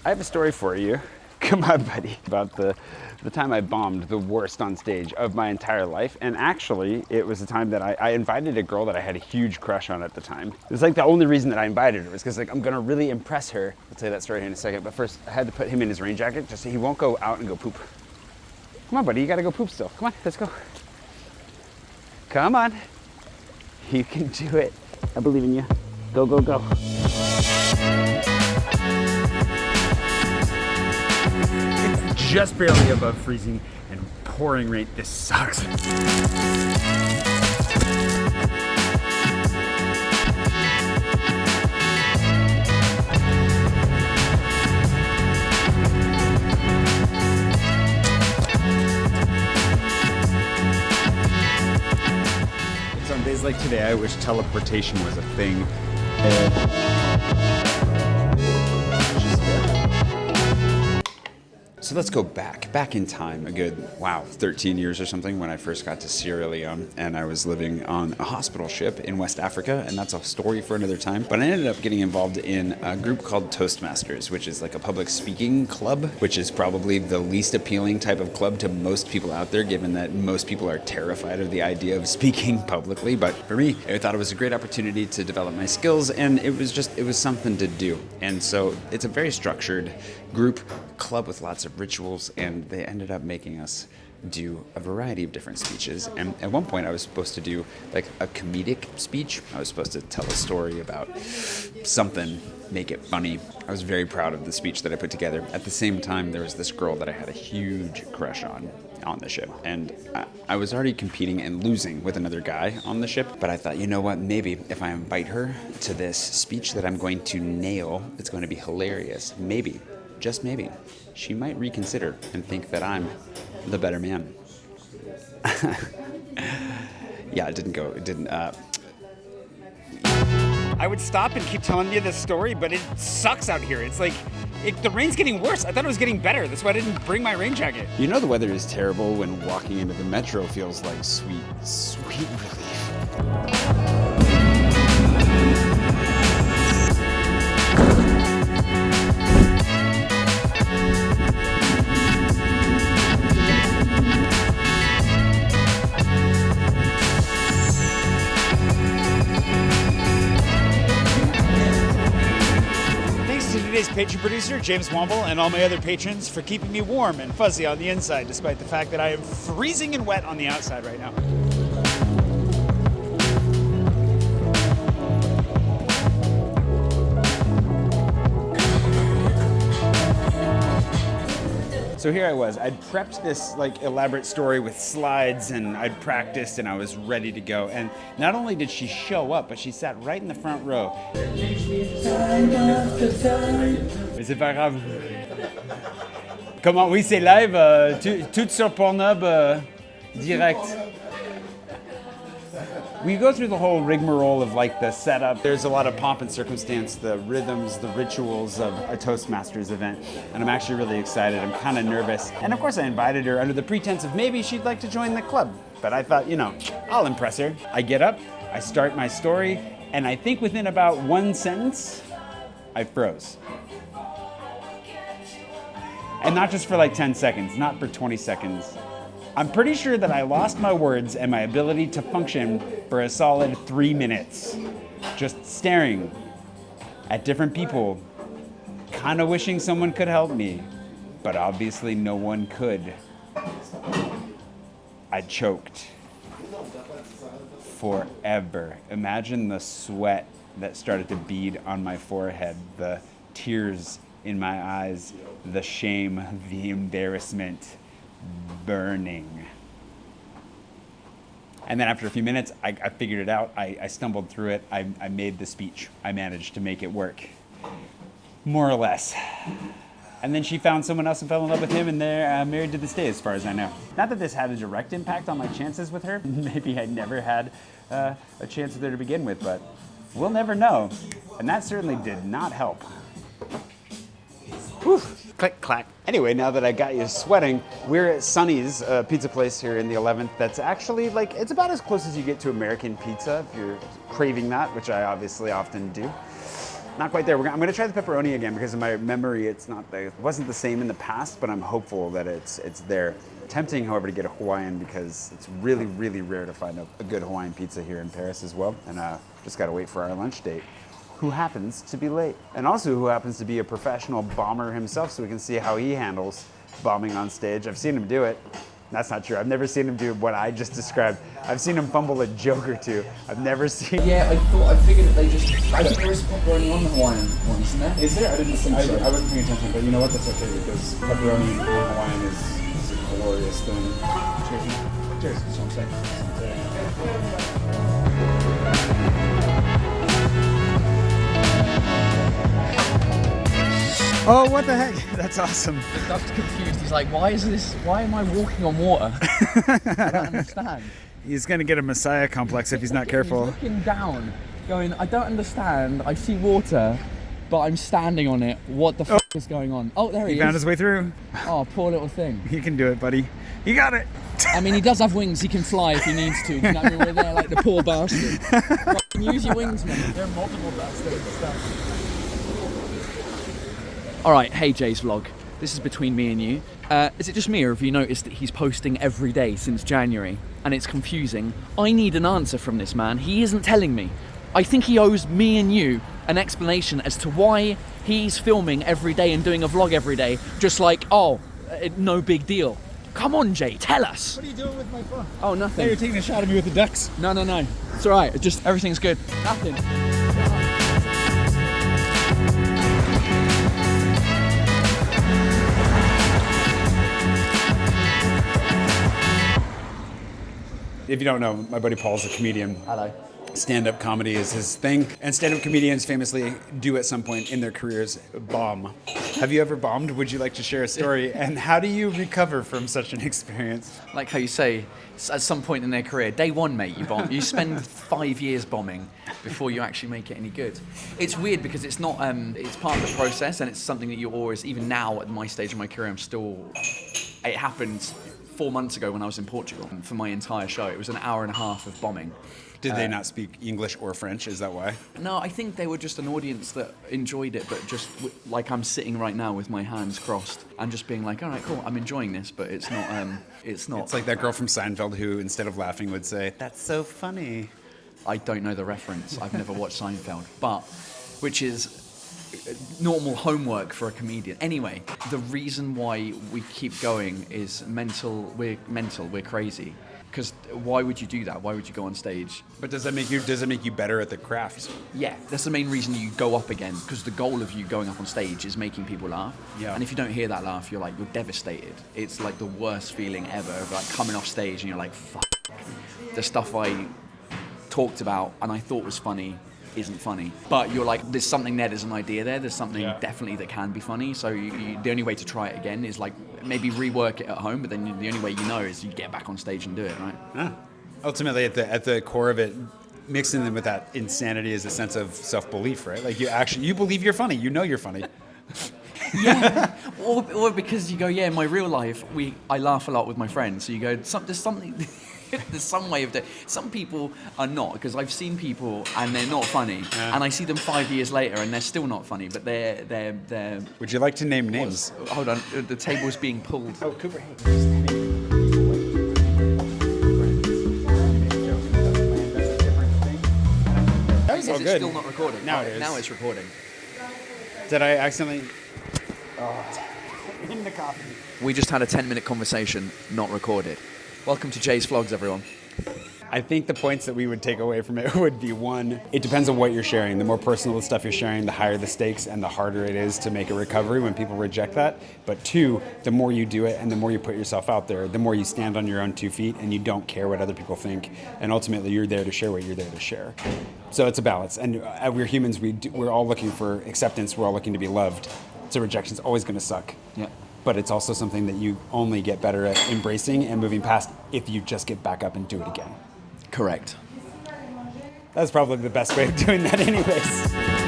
I have a story for you. Come on, buddy. About the time I bombed the worst on stage of my entire life. And actually, it was the time that I invited a girl that I had a huge crush on at the time. It was like the only reason that I invited her was because like I'm gonna really impress her. I'll tell you that story in a second. But first, I had to put him in his rain jacket just so he won't go out and go poop. Come on, buddy. You gotta go poop still. Come on, let's go. Come on. You can do it. I believe in you. Go, go, go. Just barely above freezing and pouring rain. This sucks. It's on days like today I wish teleportation was a thing. So let's go back in time a good, 13 years or something when I first got to Sierra Leone, and I was living on a hospital ship in West Africa, and that's a story for another time. But I ended up getting involved in a group called Toastmasters, which is like a public speaking club, which is probably the least appealing type of club to most people out there, given that most people are terrified of the idea of speaking publicly. But for me, I thought it was a great opportunity to develop my skills, and it was something to do. And so it's a very structured group club with lots of rituals, and they ended up making us do a variety of different speeches. And at one point I was supposed to do like a comedic speech. I was supposed to tell a story about something, make it funny. I was very proud of the speech that I put together. At the same time, there was this girl that I had a huge crush on the ship, and I was already competing and losing with another guy on the ship. But I thought, you know what, maybe if I invite her to this speech that I'm going to nail, it's going to be hilarious. Maybe, just maybe, she might reconsider and think that I'm the better man. Yeah, it didn't. I would stop and keep telling you this story, but it sucks out here. It's like, the rain's getting worse. I thought it was getting better. That's why I didn't bring my rain jacket. You know the weather is terrible when walking into the metro feels like sweet, sweet relief. Today's Patron producer, James Womble, and all my other patrons for keeping me warm and fuzzy on the inside, despite the fact that I am freezing and wet on the outside right now. So here I was. I'd prepped this like elaborate story with slides, and I'd practiced, and I was ready to go. And not only did she show up, but she sat right in the front row. Mais c'est pas grave. Comment? Oui, c'est live, tout sur Pornhub, direct. We go through the whole rigmarole of like the setup. There's a lot of pomp and circumstance, the rhythms, the rituals of a Toastmasters event. And I'm actually really excited. I'm kind of nervous. And of course I invited her under the pretense of maybe she'd like to join the club. But I thought, I'll impress her. I get up, I start my story, and I think within about one sentence, I froze. And not just for like 10 seconds, not for 20 seconds. I'm pretty sure that I lost my words and my ability to function for a solid 3 minutes. Just staring at different people, kind of wishing someone could help me, but obviously no one could. I choked forever. Imagine the sweat that started to bead on my forehead, the tears in my eyes, the shame, the embarrassment. Burning. And then after a few minutes, I figured it out. I stumbled through it. I made the speech. I managed to make it work. More or less. And then she found someone else and fell in love with him, and they're married to this day, as far as I know. Not that this had a direct impact on my chances with her. Maybe I never had a chance with her to begin with, but we'll never know. And that certainly did not help. Whew. Click, clack. Anyway, now that I got you sweating, we're at Sonny's, a pizza place here in the 11th that's actually like, it's about as close as you get to American pizza if you're craving that, which I obviously often do. Not quite there. I'm going to try the pepperoni again because in my memory it wasn't the same in the past, but I'm hopeful that it's there. Tempting, however, to get a Hawaiian because it's really, really rare to find a good Hawaiian pizza here in Paris as well. And just got to wait for our lunch date, who happens to be late. And also who happens to be a professional bomber himself, so we can see how he handles bombing on stage. I've seen him do it. That's not true. I've never seen him do what I just described. I've seen him fumble a joke or two. I've never seen... Yeah, I figured that I think there is pepperoni on the Hawaiian one, isn't there? Is there? I didn't think so. I wasn't paying attention, but you know what? That's okay because pepperoni on Hawaiian is a glorious thing. Cheers. Cheers. That's what I'm saying. Oh, what the heck? That's awesome. The duck's confused. He's like, why am I walking on water? I don't understand. He's going to get a messiah complex if he's not careful. He's looking down, going, I don't understand. I see water, but I'm standing on it. What the f*** is going on? Oh, there he is. He found his way through. Oh, poor little thing. He can do it, buddy. He got it. I mean, he does have wings. He can fly if he needs to. Do you know what I mean? We're there like the poor bastard. Use your wings, man. There are multiple bastards. All right, hey Jay's vlog. This is between me and you. Is it just me, or have you noticed that he's posting every day since January? And it's confusing. I need an answer from this man. He isn't telling me. I think he owes me and you an explanation as to why he's filming every day and doing a vlog every day, just like, no big deal. Come on, Jay, tell us. What are you doing with my phone? Oh, nothing. Hey, you're taking a shot of me with the ducks. No. It's all right. Just everything's good. Nothing. If you don't know, my buddy Paul's a comedian. Hello. Stand-up comedy is his thing. And stand-up comedians famously do at some point in their careers bomb. Have you ever bombed? Would you like to share a story? And how do you recover from such an experience? Like how you say, at some point in their career, day one, mate, you bomb. You spend 5 years bombing before you actually make it any good. It's weird because it's not, it's part of the process, and it's something that you always, even now at my stage of my career, it happened 4 months ago when I was in Portugal for my entire show. It was an hour and a half of bombing. Did they not speak English or French? Is that why? No, I think they were just an audience that enjoyed it, but just like I'm sitting right now with my hands crossed and just being like, all right, cool, I'm enjoying this, but it's not. It's like that girl from Seinfeld who, instead of laughing, would say, "That's so funny." I don't know the reference. I've never watched Seinfeld, but which is normal homework for a comedian. Anyway, the reason why we keep going is mental. We're crazy. Because why would you do that? Why would you go on stage? But does it make you better at the craft? Yeah, that's the main reason you go up again. Because the goal of you going up on stage is making people laugh. Yeah. And if you don't hear that laugh, you're devastated. It's like the worst feeling ever of like coming off stage and you're like, fuck. The stuff I talked about and I thought was funny isn't funny. But you're like, there's something there, there's an idea there, there's something definitely that can be funny. So the only way to try it again is like maybe rework it at home, but then the only way you know is you get back on stage and do it, right? Yeah. Ultimately, at the core of it, mixing them with that insanity is a sense of self-belief, right? Like you believe you're funny, you know you're funny. Yeah, or because you go, yeah, in my real life, I laugh a lot with my friends. So you go, there's something... There's some way of doing. Some people are not, because I've seen people and they're not funny, and I see them 5 years later and they're still not funny. But they're. Would you like to name names? Hold on, the table's being pulled. Oh, Cooper. Is it still not recording? Now it is. Now it's recording. Did I accidentally? In the coffee. We just had a 10-minute conversation, not recorded. Welcome to Jay's Vlogs, everyone. I think the points that we would take away from it would be, one, it depends on what you're sharing. The more personal the stuff you're sharing, the higher the stakes and the harder it is to make a recovery when people reject that. But two, the more you do it and the more you put yourself out there, the more you stand on your own 2 feet and you don't care what other people think. And ultimately, you're there to share what you're there to share. So it's a balance. And we're humans, we're all looking for acceptance. We're all looking to be loved. So rejection's always going to suck. Yeah. But it's also something that you only get better at embracing and moving past if you just get back up and do it again. Correct. That's probably the best way of doing that anyways.